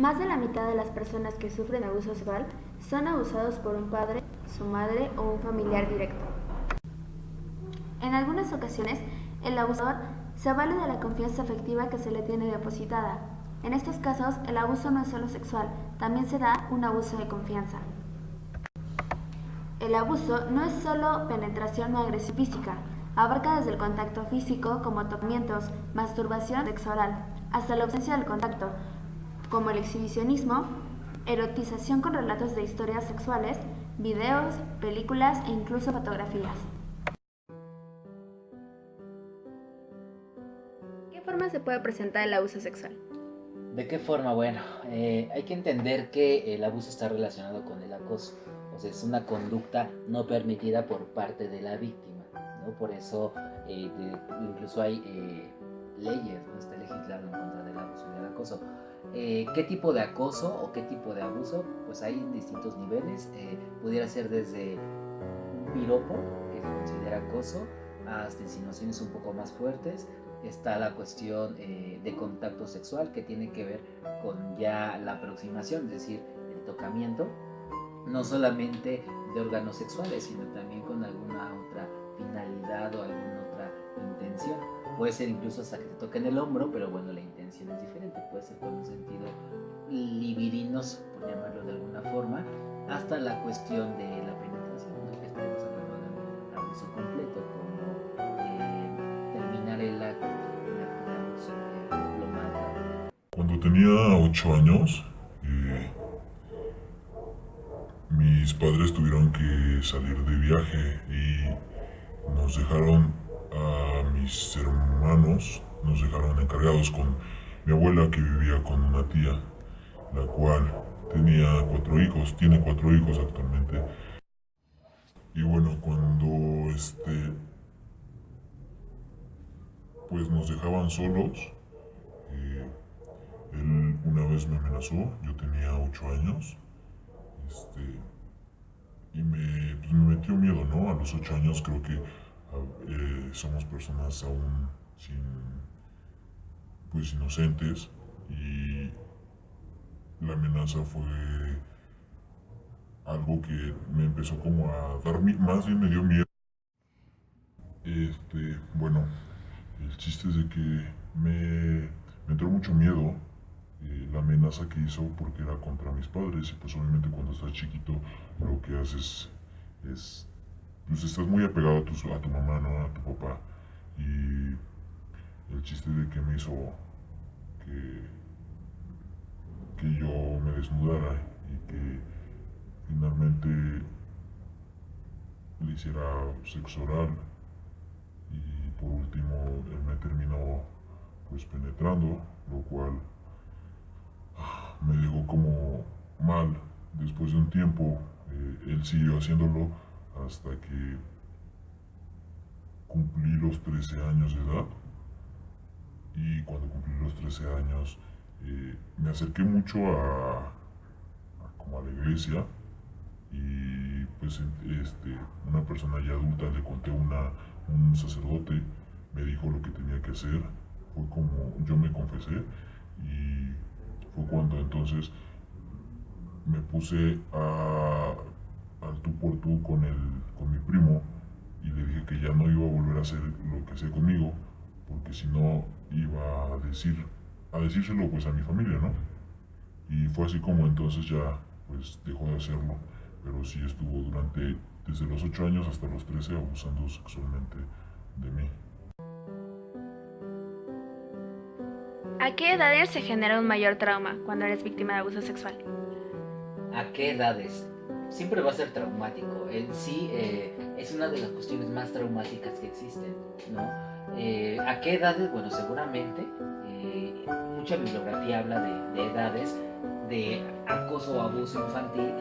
Más de la mitad de las personas que sufren abuso sexual son abusados por un padre, su madre o un familiar directo. En algunas ocasiones, el abusador se vale de la confianza afectiva que se le tiene depositada. En estos casos, el abuso no es solo sexual, también se da un abuso de confianza. El abuso no es solo penetración o agresión física, abarca desde el contacto físico como tocamientos, masturbación, sexo oral, hasta la ausencia del contacto, como el exhibicionismo, erotización con relatos de historias sexuales, videos, películas e incluso fotografías. ¿De qué forma se puede presentar el abuso sexual? ¿De qué forma? Bueno, hay que entender que el abuso está relacionado con el acoso. O sea, es una conducta no permitida por parte de la víctima, ¿no? Por eso incluso hay leyes, ¿no? Está legislado en contra del abuso y del acoso. ¿Qué tipo de acoso o qué tipo de abuso? Pues hay distintos niveles. Pudiera ser desde un piropo, que se considera acoso, hasta insinuaciones un poco más fuertes. Está la cuestión de contacto sexual, que tiene que ver con ya la aproximación, es decir, el tocamiento, no solamente de órganos sexuales, sino también con alguna otra finalidad o alguna otra intención. Puede ser incluso hasta que te toquen el hombro, pero bueno, la intención es diferente. Puede ser con un sentido libidinoso, por llamarlo de alguna forma, hasta la cuestión de la penetración, ¿no? Que estaremos hablando de un abuso completo, como terminar el acto de abuso, lo maltrata. Cuando tenía 8 años, mis padres tuvieron que salir de viaje y nos dejaron a mis hermanos, nos dejaron encargados con mi abuela que vivía con una tía, la cual tenía 4 hijos, tiene 4 hijos actualmente. Y bueno, cuando pues nos dejaban solos, eh, él una vez me amenazó, yo tenía 8 años, pues me metió miedo, ¿no? A los 8 años creo que somos personas aún pues inocentes, y la amenaza fue algo que me empezó como a dar, más bien me dio miedo. Bueno, el chiste es de que me entró mucho miedo la amenaza que hizo, porque era contra mis padres, y pues obviamente cuando estás chiquito lo que haces es, pues estás muy apegado a tu mamá, ¿no? A tu papá. Y el chiste de que me hizo que, que yo me desnudara y que finalmente le hiciera sexo oral, y por último él me terminó pues penetrando, lo cual me dejó como mal. Después de un tiempo él siguió haciéndolo hasta que cumplí los 13 años de edad. Y cuando cumplí los 13 años me acerqué mucho como a la iglesia, y pues una persona ya adulta, le conté un sacerdote, me dijo lo que tenía que hacer. Fue como yo me confesé, y fue cuando entonces me puse al tú por tú con mi primo, y le dije que ya no iba a volver a hacer lo que hacía conmigo, porque si no iba a decírselo pues a mi familia, ¿no? Y fue así como entonces ya pues dejó de hacerlo, pero sí estuvo desde los 8 años hasta los 13 abusando sexualmente de mí. ¿A qué edades se genera un mayor trauma cuando eres víctima de abuso sexual? ¿A qué edades? Siempre va a ser traumático. En sí es una de las cuestiones más traumáticas que existen, ¿no? ¿A qué edades? Bueno, seguramente mucha bibliografía habla de edades de acoso o abuso infantil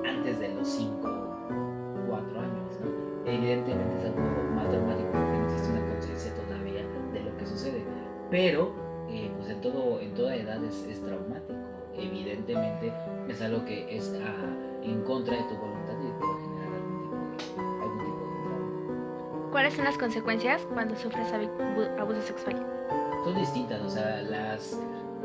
antes de los 5 o 4 años, ¿no? Evidentemente es algo más traumático porque no existe una conciencia todavía de lo que sucede, pero pues en toda edad es traumático. Evidentemente es algo que es en contra de tu voluntad y te va a generar algún tipo de trauma. ¿Cuáles son las consecuencias cuando sufres abuso sexual? Son distintas, o sea, las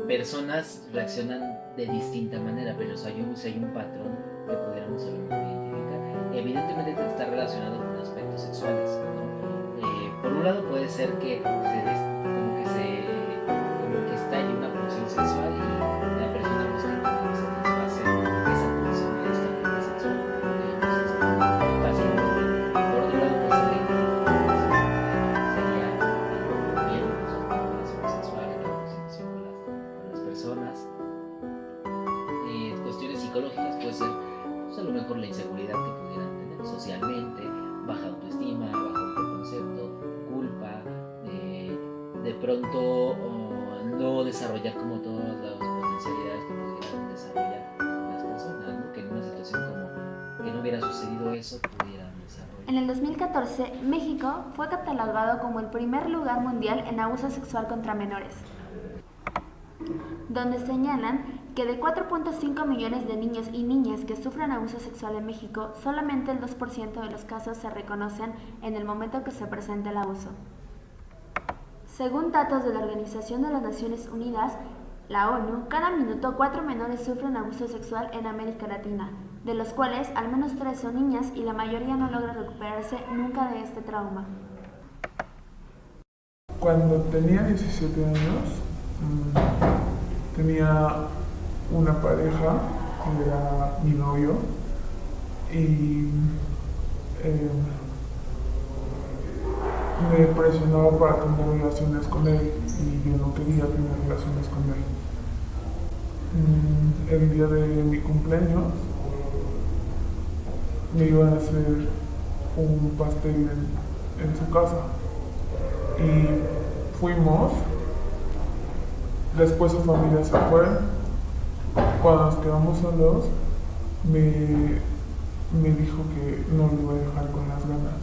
personas reaccionan de distinta manera, pero si hay un patrón que pudiéramos a lo mejor identificar. Evidentemente está relacionado con aspectos sexuales, ¿no? Por un lado puede ser que como que estalle una pulsión sexual y la persona busca como satisfacer esa pulsión directamente sexual. Entonces, fácilmente. Por otro lado, pues sería miedo a la relación sexual, la aproximación con las personas. Cuestiones psicológicas puede ser pues, a lo mejor la inseguridad que pudieran tener socialmente, baja autoestima, bajo autoconcepto, culpa, de pronto no desarrollar como todas las potencialidades que pudieran desarrollar las personas, ¿no? Que en una situación como que no hubiera sucedido eso pudieran desarrollar. En el 2014, México fue catalogado como el primer lugar mundial en abuso sexual contra menores, donde señalan que de 4.5 millones de niños y niñas que sufren abuso sexual en México, solamente el 2% de los casos se reconocen en el momento que se presenta el abuso. Según datos de la Organización de las Naciones Unidas, la ONU, cada minuto 4 menores sufren abuso sexual en América Latina, de los cuales al menos 3 son niñas y la mayoría no logra recuperarse nunca de este trauma. Cuando tenía 17 años, tenía una pareja que era mi novio y me presionaba para tener relaciones con él y yo no quería tener relaciones con él. El día de mi cumpleaños me iban a hacer un pastel en su casa y fuimos. Después su familia se fue. Cuando nos quedamos solos, me dijo que no lo iba a dejar con las ganas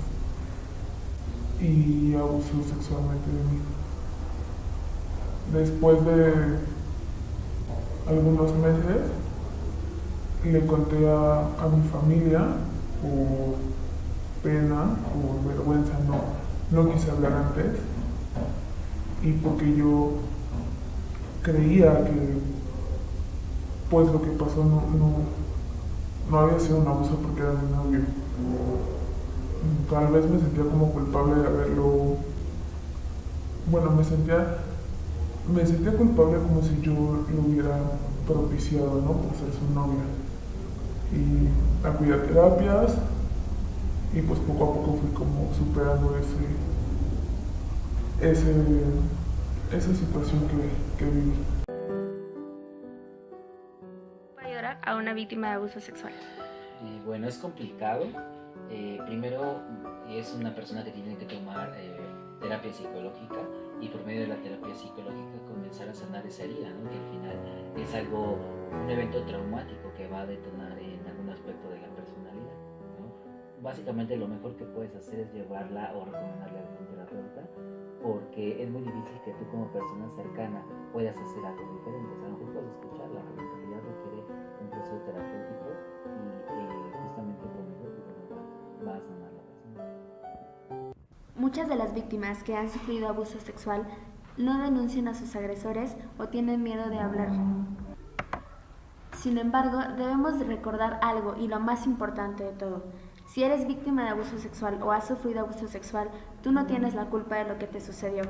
y abusó sexualmente de mí. Después de algunos meses, le conté a mi familia por pena, por vergüenza, no quise hablar antes y porque yo creía que pues lo que pasó no había sido un abuso porque era mi novio. Tal vez me sentía como culpable de haberlo, bueno, me sentía culpable como si yo lo hubiera propiciado, ¿no? Por ser su novia. Y acudí a terapias y pues poco a poco fui como superando esa situación que viví. Para ayudar a una víctima de abuso sexual. Bueno, es complicado. Primero es una persona que tiene que tomar terapia psicológica y por medio de la terapia psicológica comenzar a sanar esa herida, ¿no? Que al final es un evento traumático que va a detonar en algún aspecto de la personalidad, ¿no? Básicamente lo mejor que puedes hacer es llevarla o recomendarle a algún terapeuta, porque es muy difícil que tú como persona cercana puedas hacer algo diferente. O sea, a lo mejor puedes escucharla, pero en realidad requiere un proceso terapéutico y justamente con eso va a sanar la persona. Muchas de las víctimas que han sufrido abuso sexual no denuncian a sus agresores o tienen miedo de hablar. Sin embargo, debemos de recordar algo y lo más importante de todo. Si eres víctima de abuso sexual o has sufrido abuso sexual, tú no tienes la culpa de lo que te sucedió.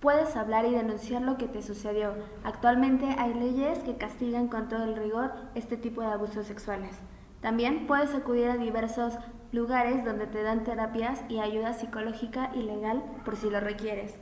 Puedes hablar y denunciar lo que te sucedió. Actualmente hay leyes que castigan con todo el rigor este tipo de abusos sexuales. También puedes acudir a diversos lugares donde te dan terapias y ayuda psicológica y legal por si lo requieres.